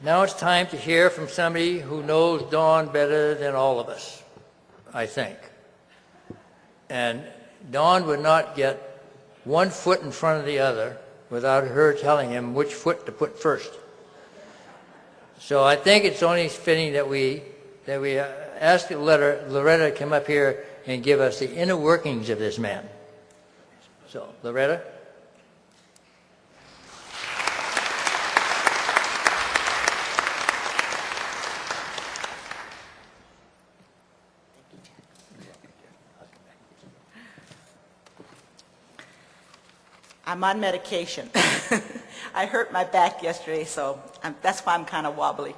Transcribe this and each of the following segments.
Now it's time to hear from somebody who knows Dawn better than all of us, I think. And Dawn would not get one foot in front of the other without her telling him which foot to put first. So I think it's only fitting that we ask Loretta to come up here and give us the inner workings of this man. So, Loretta? I'm on medication. I hurt my back yesterday, so that's why I'm kind of wobbly.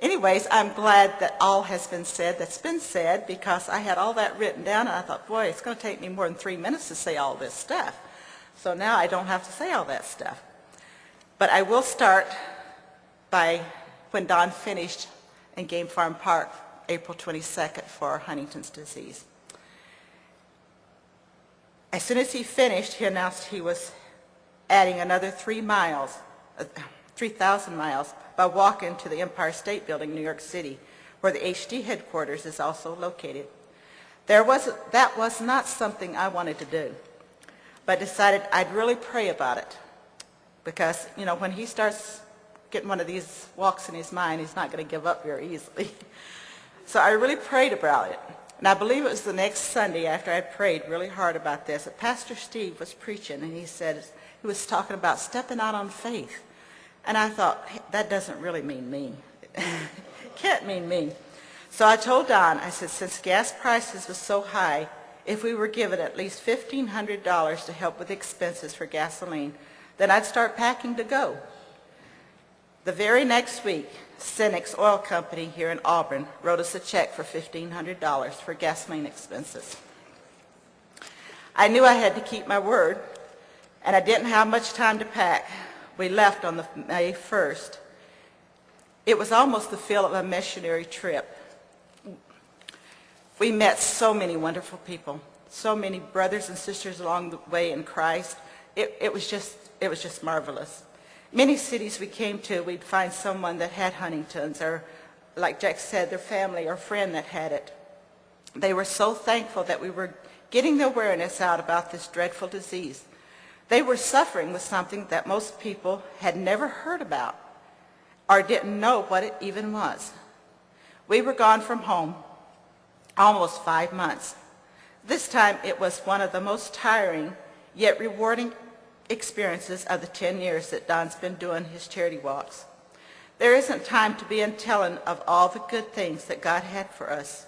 Anyways, I'm glad that all has been said that's been said, because I had all that written down and I thought, boy, it's going to take me more than 3 minutes to say all this stuff. So now I don't have to say all that stuff. But I will start by when Don finished in Game Farm Park, April 22nd, for Huntington's disease. As soon as he finished, he announced he was adding another 3,000 miles by walking to the Empire State Building in New York City, where the HD headquarters is also located. That was not something I wanted to do, but decided I'd really pray about it, because, you know, when he starts getting one of these walks in his mind, he's not going to give up very easily. So I really prayed about it. And I believe it was the next Sunday after I prayed really hard about this that Pastor Steve was preaching, and he was talking about stepping out on faith. And I thought, hey, that doesn't really mean me. Can't mean me. So I told Don, I said, since gas prices were so high, if we were given at least $1,500 to help with expenses for gasoline, then I'd start packing to go. The very next week, Cenex Oil Company here in Auburn wrote us a check for $1,500 for gasoline expenses. I knew I had to keep my word, and I didn't have much time to pack. We left on May 1st. It was almost the feel of a missionary trip. We met so many wonderful people, so many brothers and sisters along the way in Christ. It was just marvelous. Many cities we came to, we'd find someone that had Huntington's, or like Jack said, their family or friend that had it. They were so thankful that we were getting the awareness out about this dreadful disease. They were suffering with something that most people had never heard about or didn't know what it even was. We were gone from home almost 5 months. This time it was one of the most tiring yet rewarding experiences of the 10 years that Don's been doing his charity walks. There isn't time to be in telling of all the good things that God had for us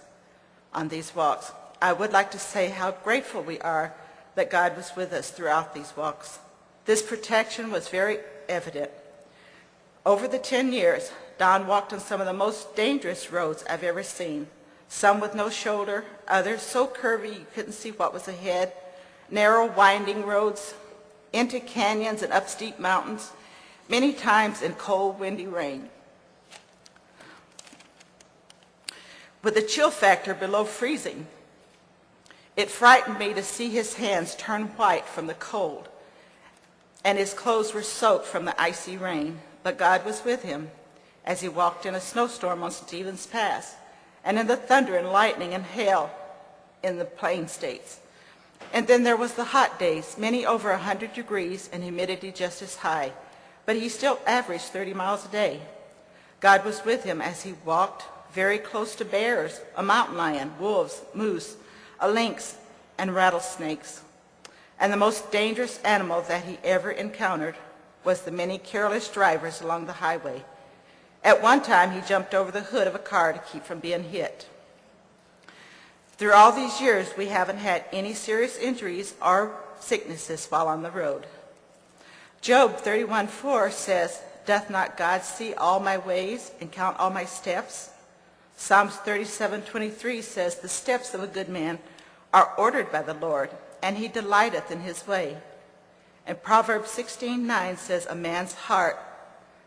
on these walks. I would like to say how grateful we are that God was with us throughout these walks. This protection was very evident. Over the 10 years, Don walked on some of the most dangerous roads I've ever seen, some with no shoulder, others so curvy you couldn't see what was ahead, narrow winding roads, into canyons and up steep mountains, many times in cold, windy rain. With the chill factor below freezing, it frightened me to see his hands turn white from the cold, and his clothes were soaked from the icy rain. But God was with him as he walked in a snowstorm on Stevenson Pass, and in the thunder and lightning and hail in the plain states. And then there was the hot days, many over 100 degrees and humidity just as high, but he still averaged 30 miles a day. God was with him as he walked very close to bears, a mountain lion, wolves, moose, a lynx, and rattlesnakes. And the most dangerous animal that he ever encountered was the many careless drivers along the highway. At one time, he jumped over the hood of a car to keep from being hit. Through all these years, we haven't had any serious injuries or sicknesses while on the road. Job 31:4 says, "Doth not God see all my ways and count all my steps?" Psalms 37:23 says, "The steps of a good man are ordered by the Lord, and he delighteth in his way." And Proverbs 16:9 says, "A man's heart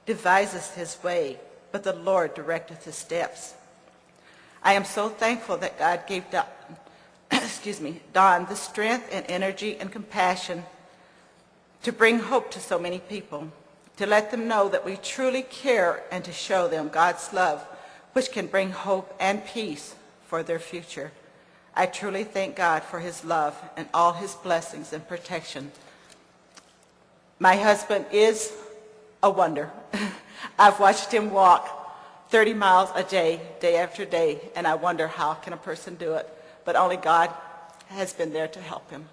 deviseth his way, but the Lord directeth his steps." I am so thankful that God gave Don the strength and energy and compassion to bring hope to so many people. to let them know that we truly care and to show them God's love, which can bring hope and peace for their future. I truly thank God for his love and all his blessings and protection. My husband is a wonder. I've watched him walk 30 miles a day, day after day, and I wonder how can a person do it, but only God has been there to help him.